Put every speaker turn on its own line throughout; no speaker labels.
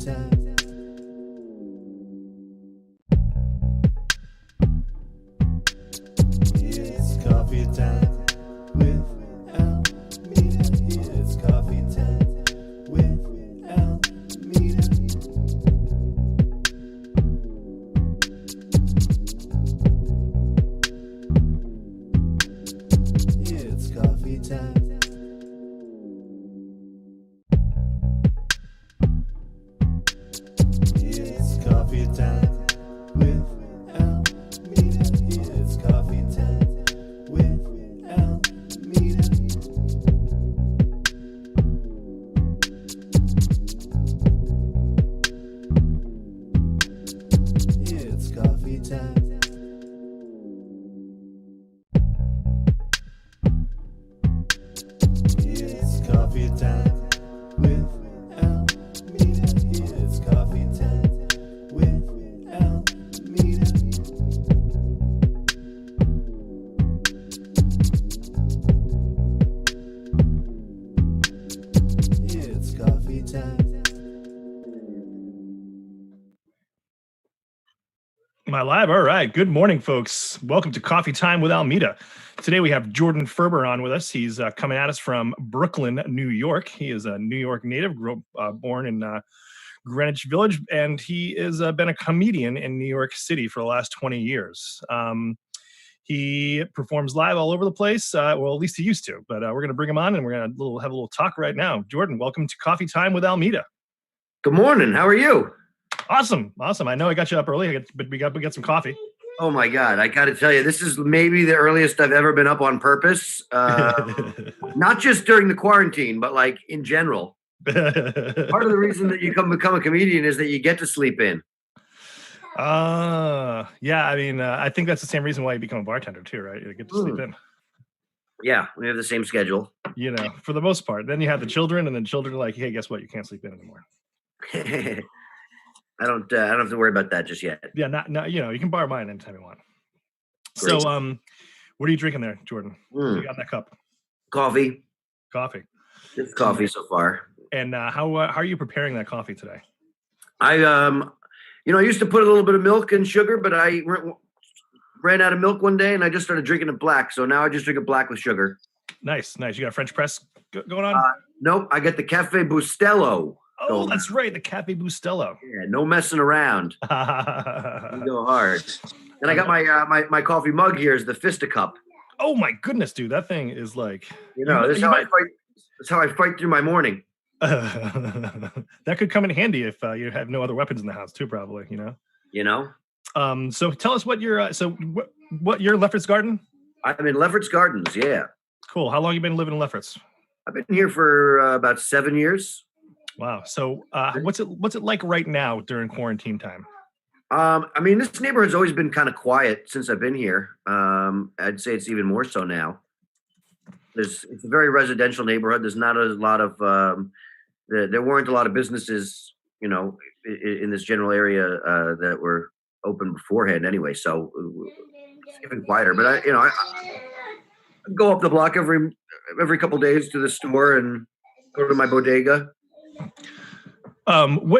time. It's coffee time with Almeida. It's coffee time with Almeida. It's coffee time. It's coffee time with Almeida. It's coffee time with Almeida. It's coffee time. It's coffee time with Almeida. It's coffee time with Almeida. It's coffee time.
Am I live? All right. Good morning, folks. Welcome to Coffee Time with Almeida. Today we have Jordon Ferber on with us. He's coming at us from Brooklyn, New York. He is a New York native, born in Greenwich Village, and he has been a comedian in New York City for the last 20 years. He performs live all over the place. Well, at least he used to, but we're going to bring him on and we're going to have a little talk right now. Jordon, welcome to Coffee Time with Almeida.
Good morning. How are you?
Awesome. I know I got you up early, but we got some coffee.
Oh my God. I got to tell you, this is maybe the earliest I've ever been up on purpose. Not just during the quarantine, but like in general. Part of the reason that you become a comedian is that you get to sleep in.
Yeah. I mean, I think that's the same reason why you become a bartender too, right? You get to sleep in.
Yeah, we have the same schedule.
You know, for the most part. Then you have the children, and then children are like, "Hey, guess what? You can't sleep in anymore."
I don't have to worry about that just yet.
Yeah, not you know, you can borrow mine anytime you want.
Great.
So, what are you drinking there, Jordon? What do you got in that cup?
Coffee.
Coffee.
It's coffee so far.
And how are you preparing that coffee today?
I used to put a little bit of milk and sugar, but I ran out of milk one day and I just started drinking it black. So now I just drink it black with sugar.
Nice. You got a French press going on?
Nope. I get the Cafe Bustelo.
Oh, that's right. The Cafe Bustelo.
Yeah, no messing around. You go hard. And I got my coffee mug here is the Fistacup.
Oh my goodness, dude. That thing is like,
that's how I fight through my morning.
That could come in handy if you have no other weapons in the house too, probably, So tell us what you're what you're in Lefferts Garden?
I'm in Lefferts Gardens, yeah.
Cool. How long you been living in Lefferts?
I've been here for about 7 years.
Wow. So what's it like right now during quarantine time?
I mean, this neighborhood's always been kind of quiet since I've been here. I'd say it's even more so now. It's a very residential neighborhood. There's not a lot of there weren't a lot of businesses, in this general area that were open beforehand anyway. So it's even quieter. But I go up the block every couple days to the store and go to my bodega.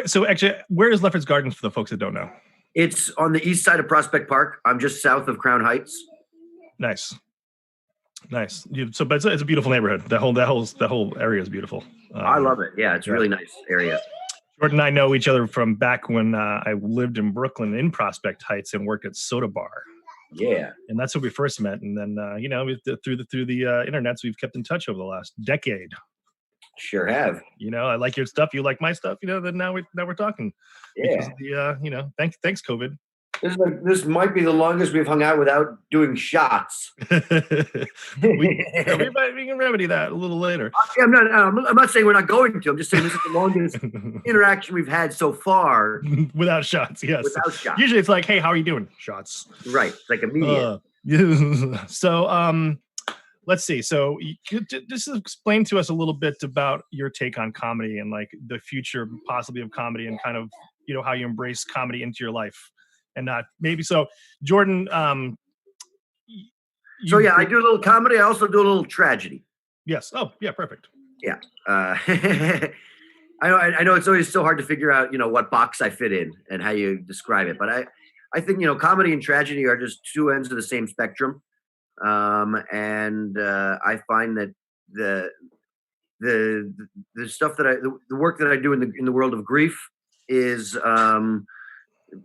So actually, where is Lefferts Gardens for the folks that don't know?
It's on the east side of Prospect Park. I'm just south of Crown Heights.
Nice. But it's a beautiful neighborhood. That whole area is beautiful.
I love it. Yeah, it's a really nice area.
Jordan and I know each other from back when I lived in Brooklyn in Prospect Heights and worked at Soda Bar.
Yeah,
and that's when we first met. And then through the internets, we've kept in touch over the last decade.
Sure have.
I like your stuff. You like my stuff. Then now we're talking.
Yeah.
Because of the thanks COVID.
This might be the longest we've hung out without doing shots.
we can remedy that a little later.
I'm not saying we're not going to. I'm just saying this is the longest interaction we've had so far
without shots. Yes.
Without shots.
Usually it's like, hey, how are you doing? Shots.
Right. It's like immediate.
So let's see. So just explain to us a little bit about your take on comedy and like the future possibly of comedy and kind of, how you embrace comedy into your life and not maybe. So Jordon,
I do a little comedy. I also do a little tragedy.
Yes. Oh yeah. Perfect.
Yeah. I know it's always so hard to figure out, what box I fit in and how you describe it. But I think, comedy and tragedy are just two ends of the same spectrum. And I find that the stuff that the work that I do in the world of grief is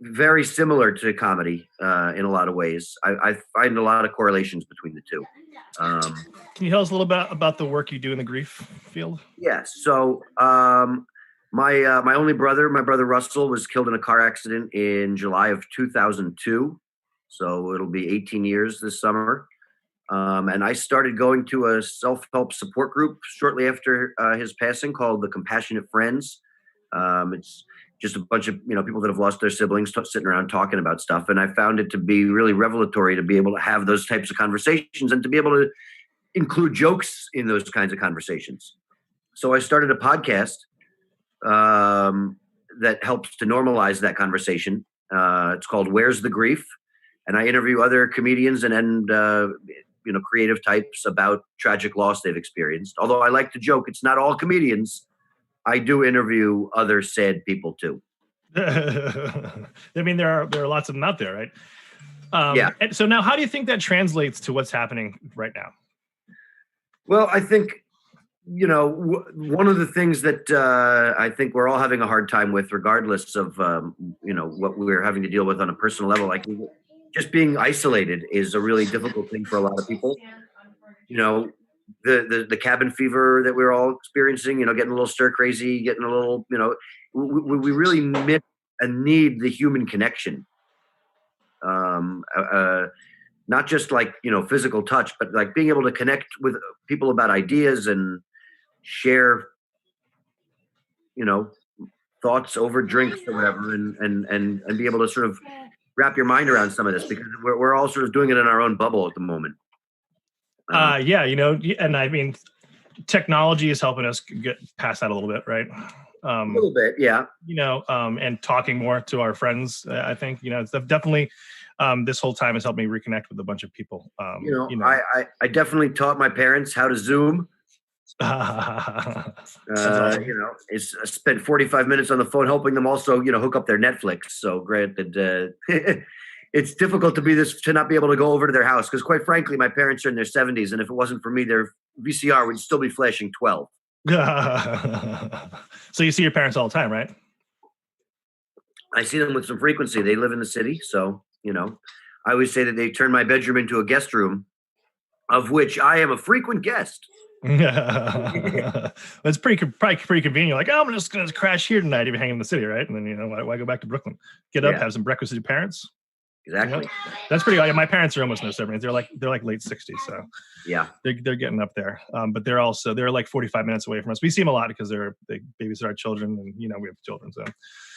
very similar to comedy in a lot of ways. I find a lot of correlations between the two.
Can you tell us a little bit about the work you do in the grief field?
Yes. So my only brother, my brother Russell, was killed in a car accident in July of 2002. So it'll be 18 years this summer. And I started going to a self-help support group shortly after his passing called the Compassionate Friends. It's just a bunch of people that have lost their siblings sitting around talking about stuff. And I found it to be really revelatory to be able to have those types of conversations and to be able to include jokes in those kinds of conversations. So I started a podcast that helps to normalize that conversation. It's called Where's the Grief? And I interview other comedians and creative types about tragic loss they've experienced. Although I like to joke, it's not all comedians. I do interview other sad people too.
I mean, there are lots of them out there, right?
Yeah.
And so now, how do you think that translates to what's happening right now?
Well, I think, one of the things that I think we're all having a hard time with, regardless of, what we're having to deal with on a personal level, like just being isolated is a really difficult thing for a lot of people. The cabin fever that we're all experiencing, getting a little stir crazy, getting a little, we really miss and need the human connection. Not just like, physical touch, but like being able to connect with people about ideas and share, thoughts over drinks or whatever, and be able to sort of wrap your mind around some of this, because we're all sort of doing it in our own bubble at the moment.
Yeah, and I mean, technology is helping us get past that a little bit, right?
A little bit, yeah.
And talking more to our friends. I think, it's definitely this whole time has helped me reconnect with a bunch of people.
I definitely taught my parents how to Zoom.
Awesome.
I spent 45 minutes on the phone helping them also, hook up their Netflix. So granted, it's difficult to not be able to go over to their house, because quite frankly, my parents are in their 70s, and if it wasn't for me, their VCR would still be flashing 12.
So you see your parents all the time, right?
I see them with some frequency. They live in the city, so I always say that they turn my bedroom into a guest room, of which I am a frequent guest.
It's probably pretty convenient. Like, I'm just gonna crash here tonight, even hanging in the city, right? And then why go back to Brooklyn? Get up, have some breakfast with your parents.
Exactly.
That's pretty. My parents are almost in their 70s. They're like late 60s, so
yeah,
they're getting up there. But they're like 45 minutes away from us. We see them a lot because they babysit our children, and we have children, so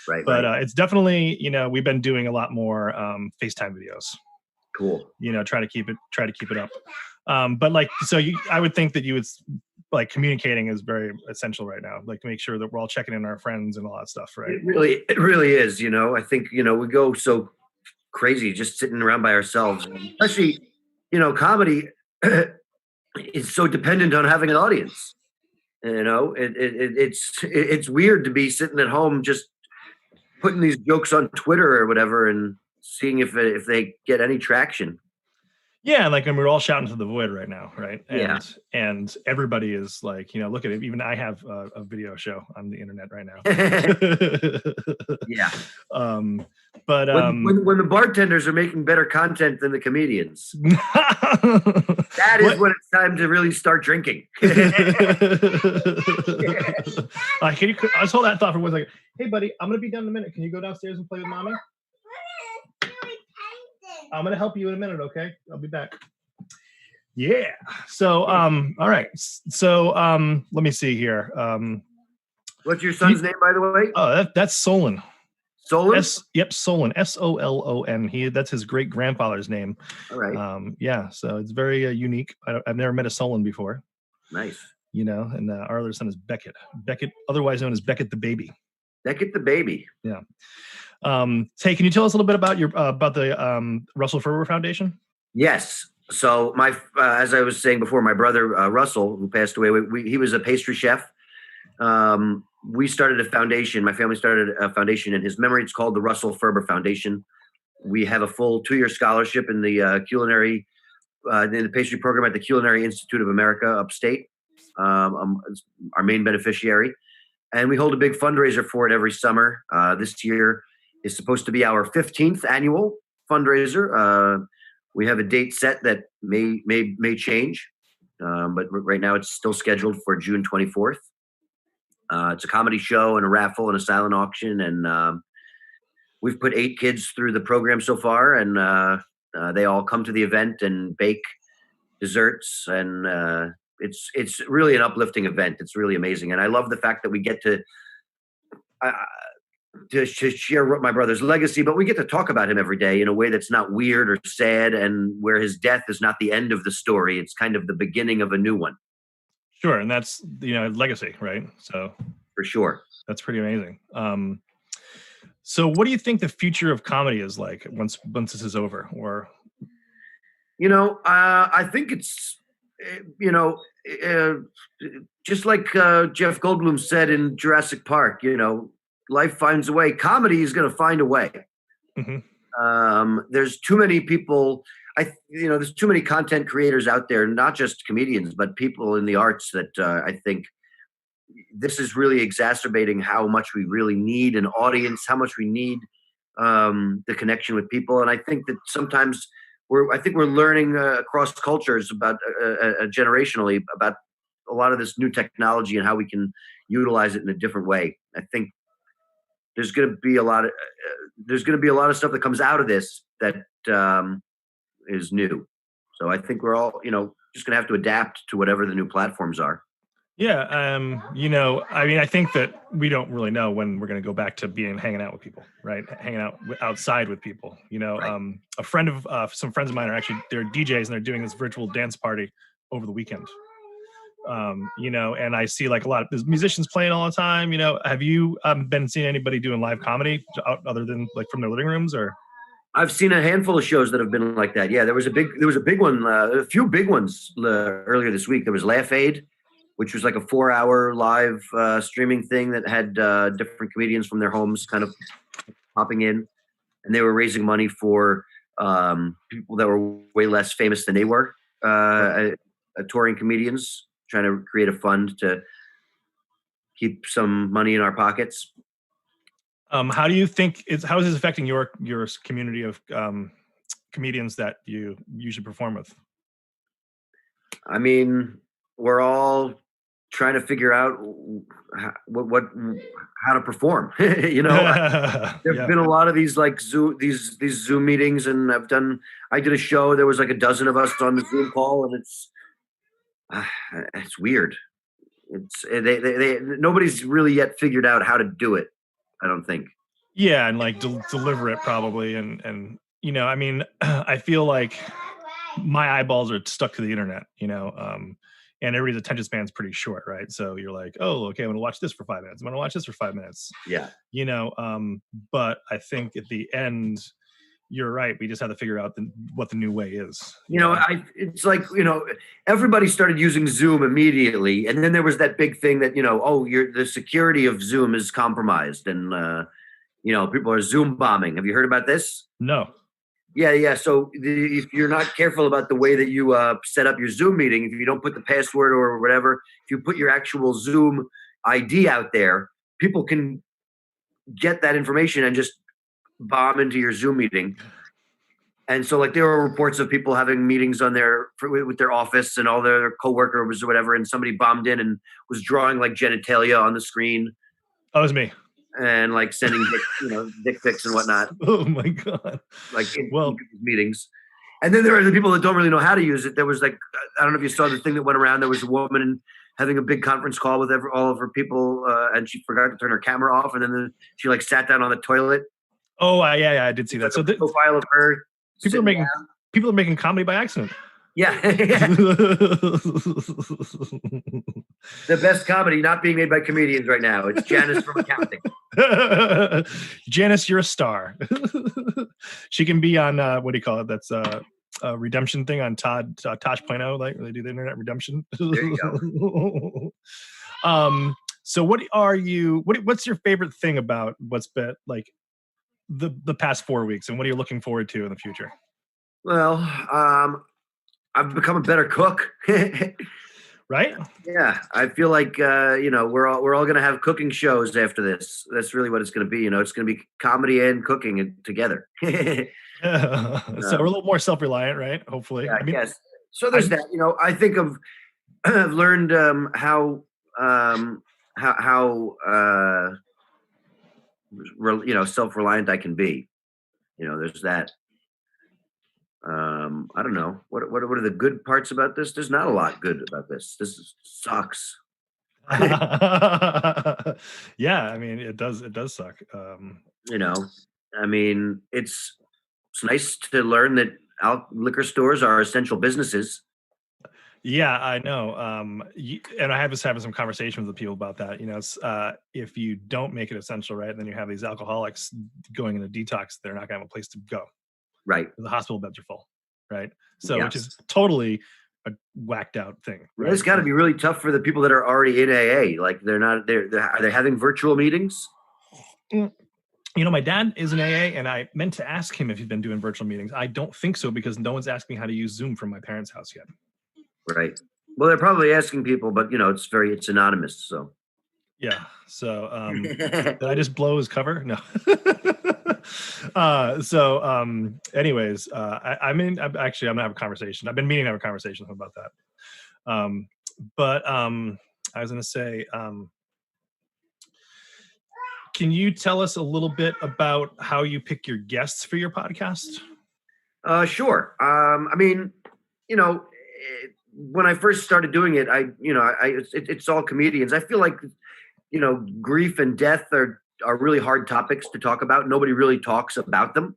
right.
But it's definitely we've been doing a lot more FaceTime videos.
Cool.
Try to keep it up. But I would think that you would like communicating is very essential right now, like to make sure that we're all checking in our friends and all that stuff, right?
It really is. I think we go so crazy just sitting around by ourselves, especially comedy is so dependent on having an audience. It's weird to be sitting at home just putting these jokes on Twitter or whatever and seeing if they get any traction.
Yeah, and we're all shouting to the void right now, right? And everybody is like, look at it. Even I have a video show on the internet right now.
Yeah.
But
when the bartenders are making better content than the comedians, that is when it's time to really start drinking.
Can you just hold that thought for 1 second? Hey, buddy, I'm gonna be done in a minute. Can you go downstairs and play with mommy? I'm going to help you in a minute, okay? I'll be back. Yeah. So, all right. So, let me see here.
What's your son's name, by the way?
Oh, that's Solon.
Solon?
Yep, Solon. Solon. That's his great grandfather's name.
All right.
Yeah. So it's very unique. I've never met a Solon before.
Nice.
And our other son is Beckett. Beckett, otherwise known as Beckett the baby.
Beckett the baby.
Yeah. Hey, can you tell us a little bit about about the Russell Ferber Foundation?
Yes. So as I was saying before, my brother Russell, who passed away, he was a pastry chef. we started a foundation. My family started a foundation in his memory. It's called the Russell Ferber Foundation. We have a full 2-year scholarship in the culinary, in the pastry program at the Culinary Institute of America upstate. It's our main beneficiary. And we hold a big fundraiser for it every summer. This year is supposed to be our 15th annual fundraiser. We have a date set that may change, but right now it's still scheduled for June 24th. It's a comedy show and a raffle and a silent auction, and we've put 8 kids through the program so far, and they all come to the event and bake desserts, and it's really an uplifting event. It's really amazing, and I love the fact that we get to share my brother's legacy, but we get to talk about him every day in a way that's not weird or sad, and where his death is not the end of the story. It's kind of the beginning of a new one.
Sure, and that's legacy, right? So
For sure.
that's pretty amazing. So what do you think the future of comedy is like once this is over? Or
I think it's just like Jeff Goldblum said in Jurassic Park. Life finds a way. Comedy is going to find a way.
Mhm.
There's too many people. There's too many content creators out there, not just comedians, but people in the arts that I think this is really exacerbating how much we really need an audience, how much we need the connection with people. And I think that sometimes we're learning across cultures about generationally about a lot of this new technology and how we can utilize it in a different way. I think there's going to be a lot of stuff that comes out of this that is new. So I think we're all just going to have to adapt to whatever the new platforms are.
Yeah, I think that we don't really know when we're going to go back to hanging out with people, right? Hanging out outside with people.
Right.
Some friends of mine they're DJs and they're doing this virtual dance party over the weekend. And I see like a lot of musicians playing all the time. Have you been seeing anybody doing live comedy other than like from their living rooms? Or
I've seen a handful of shows that have been like that. Yeah, there was a big one, a few big ones earlier this week. There was Laugh Aid, which was like a 4-hour live streaming thing that had different comedians from their homes kind of popping in, and they were raising money for people that were way less famous than they were, touring comedians, trying to create a fund to keep some money in our pockets.
how do you think how is this affecting your community of comedians that you usually perform with?
I mean, we're all trying to figure out how to perform. There've been a lot of these like these Zoom meetings, and I did a show. There was like a dozen of us on the Zoom call, and it's weird. It's nobody's really yet figured out how to do it, I don't think.
Yeah, and like deliver it probably, and I feel like my eyeballs are stuck to the internet, and everybody's attention span's pretty short, right? So you're like, oh, okay, I'm gonna watch this for 5 minutes. I'm gonna watch this for 5 minutes.
Yeah.
But I think at the end, you're right. We just have to figure out what the new way is.
It's like, everybody started using Zoom immediately. And then there was that big thing that, the security of Zoom is compromised. And, people are Zoom bombing. Have you heard about this?
No.
Yeah. So if you're not careful about the way that you set up your Zoom meeting, if you don't put the password or whatever, if you put your actual Zoom ID out there, people can get that information and just bomb into your Zoom meeting. And so like there were reports of people having meetings on with their office and all their coworkers or whatever, and somebody bombed in and was drawing like genitalia on the screen.
That was me.
And like sending dick pics and whatnot.
Oh my God.
Like in meetings. And then there are the people that don't really know how to use it. There was like, I don't know if you saw the thing that went around. There was a woman having a big conference call with all of her people, and she forgot to turn her camera off. And then she like sat down on the toilet.
Oh yeah, I did see that. So the
profile of her.
People are making comedy by accident.
Yeah. The best comedy not being made by comedians right now. It's Janice from accounting.
Janice, you're a star. She can be on what do you call it? That's a redemption thing on Tosh Plano, like where they do the internet redemption.
There you go.
So what's your favorite thing about what's been like the past 4 weeks, and what are you looking forward to in the future?
Well, I've become a better cook.
Right?
Yeah, I feel like we're all gonna have cooking shows after this. That's really what it's gonna be. You know, it's gonna be comedy and cooking together.
So we're a little more self-reliant, right? Hopefully.
Yeah,
I mean,
yes. So there's that. You know, I think I've learned how self-reliant I can be. You know, there's that. I don't know what are the good parts about this. There's not a lot good about this. Sucks.
yeah, I mean, it does suck.
You know, I mean, it's nice to learn that liquor stores are essential businesses.
Yeah, I know. And I have just having some conversations with people about that. You know, it's, if you don't make it essential, right, then you have these alcoholics going into detox. They're not going to have a place to go.
Right.
The hospital beds are full, right? So,
Yes.
which is totally a whacked out thing. Right?
It's got to be really tough for the people that are already in AA. Like are they having virtual meetings?
You know, my dad is an AA, and I meant to ask him if he's been doing virtual meetings. I don't think so, because no one's asked me how to use Zoom from my parents' house yet.
Right. Well, they're probably asking people, but you know, it's anonymous. So.
Yeah. So did I just blow his cover? No. Anyways, I'm gonna have a conversation. I've been meaning to have a conversation with him about that. But I was gonna say, can you tell us a little bit about how you pick your guests for your podcast?
Sure. I mean, you know, when I first started doing it, it's all comedians. I feel like, you know, grief and death are really hard topics to talk about. Nobody really talks about them,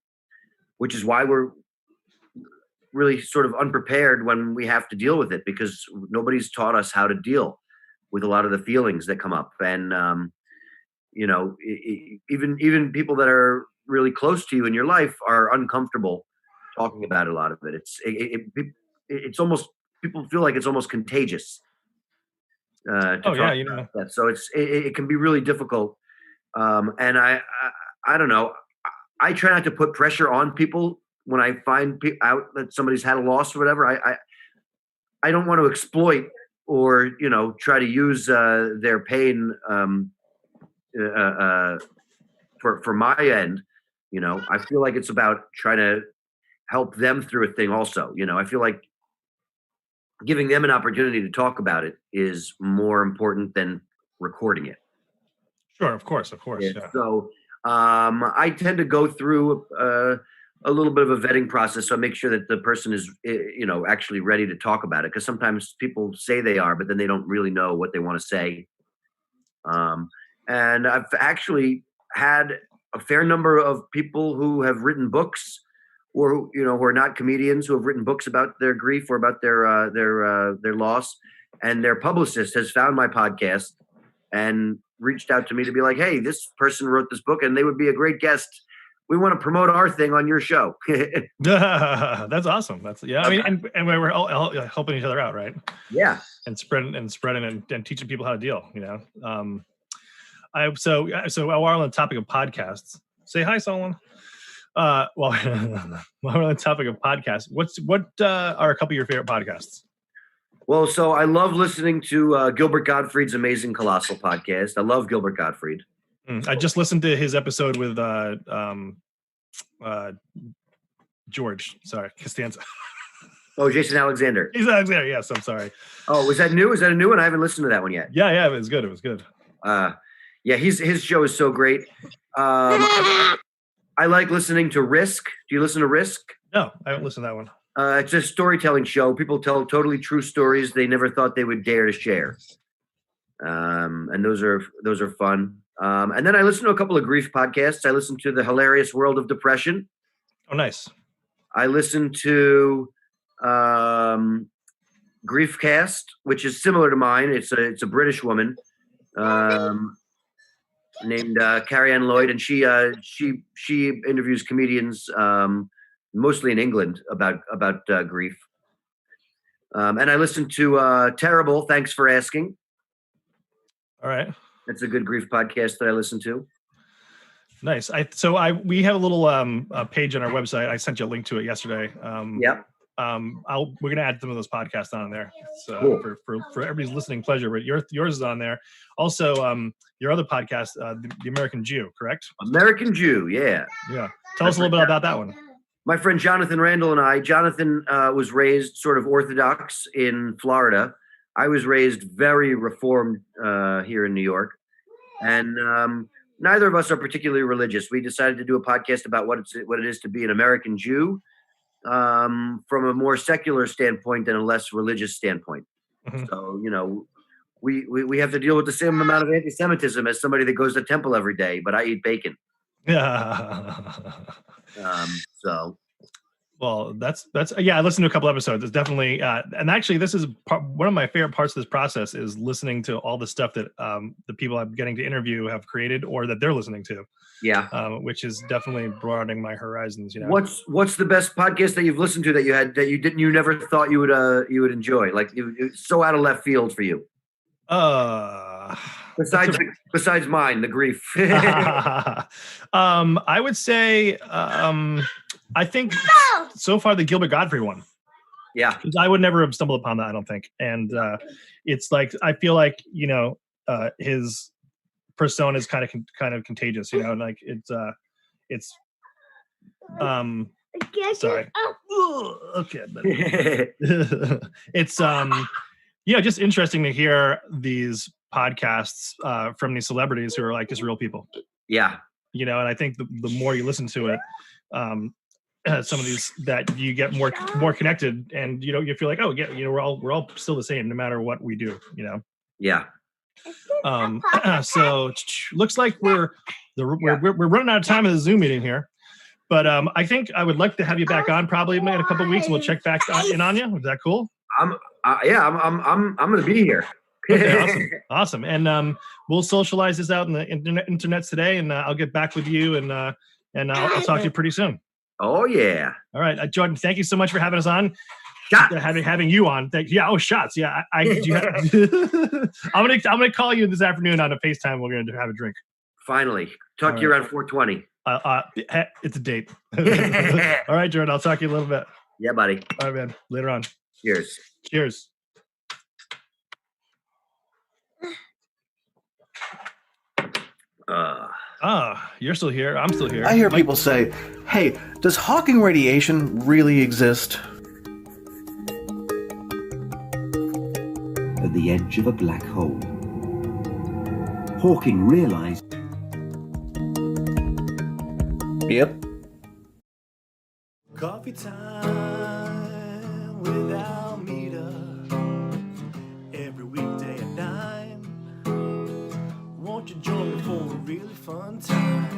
which is why we're really sort of unprepared when we have to deal with it, because nobody's taught us how to deal with a lot of the feelings that come up. And, you know, even people that are really close to you in your life are uncomfortable talking about a lot of it. It's almost, people feel like it's almost contagious. To talk
yeah, you
about
know.
that. So it can be really difficult. And I don't know. I try not to put pressure on people when I find out that somebody's had a loss or whatever. I don't want to exploit or, you know, try to use their pain for my end. You know, I feel like it's about trying to help them through a thing also. You know, I feel like giving them an opportunity to talk about it is more important than recording it.
Sure, of course.
Yeah.
Yeah.
So I tend to go through a little bit of a vetting process, so I make sure that the person is, you know, actually ready to talk about it. Because sometimes people say they are, but then they don't really know what they want to say. And I've actually had a fair number of people who have written books, or you know, who are not comedians, who have written books about their grief or about their loss, and their publicist has found my podcast and reached out to me to be like, hey, this person wrote this book and they would be a great guest. We want to promote our thing on your show.
That's awesome. I mean, and we're all helping each other out, right?
Yeah.
And spreading and teaching people how to deal, you know. So while we're on the topic of podcasts, say hi, Solon. While we're on the topic of podcasts, what are a couple of your favorite podcasts?
Well, so I love listening to Gilbert Gottfried's Amazing Colossal podcast. I love Gilbert Gottfried.
I just listened to his episode with George. Sorry, Costanza.
Oh, Jason Alexander.
Jason Alexander. Yes, I'm sorry.
Oh, was that new? Is that a new one? I haven't listened to that one yet.
Yeah, it was good. It was good.
Yeah, his show is so great. I like listening to Risk. Do you listen to Risk?
No, I haven't listened to that one.
It's a storytelling show. People tell totally true stories they never thought they would dare to share. And those are fun. And then I listen to a couple of grief podcasts. I listen to The Hilarious World of Depression.
Oh, nice.
I listen to Griefcast, which is similar to mine. It's a British woman named Carrie Ann Lloyd, and she interviews comedians mostly in England about grief. And I listen to Terrible. Thanks for asking.
All right.
It's a good grief podcast that I listen to.
Nice. We have a little page on our website. I sent you a link to it yesterday.
Yep.
We're gonna add some of those podcasts on there. So
Cool.
for everybody's listening pleasure. But yours is on there. Also, your other podcast, the American Jew, correct?
American Jew, yeah.
Yeah. Tell us a little bit about that one.
My friend Jonathan Randall and I. Jonathan was raised sort of Orthodox in Florida. I was raised very Reformed here in New York, and neither of us are particularly religious. We decided to do a podcast about what it is to be an American Jew from a more secular standpoint than a less religious standpoint.
Mhm.
So, you know, we have to deal with the same amount of anti-Semitism as somebody that goes to temple every day, but I eat bacon.
Yeah.
So
Well, that's I listened to a couple episodes. It's definitely and actually this is one of my favorite parts of this process is listening to all the stuff that the people I'm getting to interview have created or that they're listening to.
yeah.
Which is definitely broadening my horizons. You know,
What's the best podcast that you've listened to that you never thought you would enjoy? Like it's so out of left field for you. Besides mine, the grief.
I would say I think so far the Gilbert Godfrey one.
Yeah.
I would never have stumbled upon that, I don't think. And it's like I feel like, you know, his persona is kind of contagious, you know, and like it's sorry. Okay. It's just interesting to hear these podcasts from these celebrities who are like just real people.
Yeah.
You know, and I think the more you listen to it, some of these that you get more connected, and you know you feel like, oh yeah, you know, we're all still the same no matter what we do, you know.
Yeah.
So looks like we're running out of time in the Zoom meeting here, but I think I would like to have you back on probably in a couple of weeks, and we'll check back in on you. Is that cool?
I'm gonna be here.
Okay, awesome. And we'll socialize this out in the internet today, and I'll get back with you, and I'll talk to you pretty soon.
Oh yeah.
All right, Jordan. Thank you so much for having us on.
Shots.
Having you on. Shots. Yeah, I'm gonna call you this afternoon on a FaceTime. We're gonna have a drink.
Finally, talk to you around 4:20.
It's a date. All right, Jordan. I'll talk to you a little bit.
Yeah, buddy.
All right, man. Later on.
Cheers.
Cheers. You're still here. I'm still here.
I hear people say, hey, does Hawking radiation really exist?
At the edge of a black hole, Hawking realized.
Yep.
Coffee time with Almeida. Every weekday at 9. Won't you join me for a really fun time?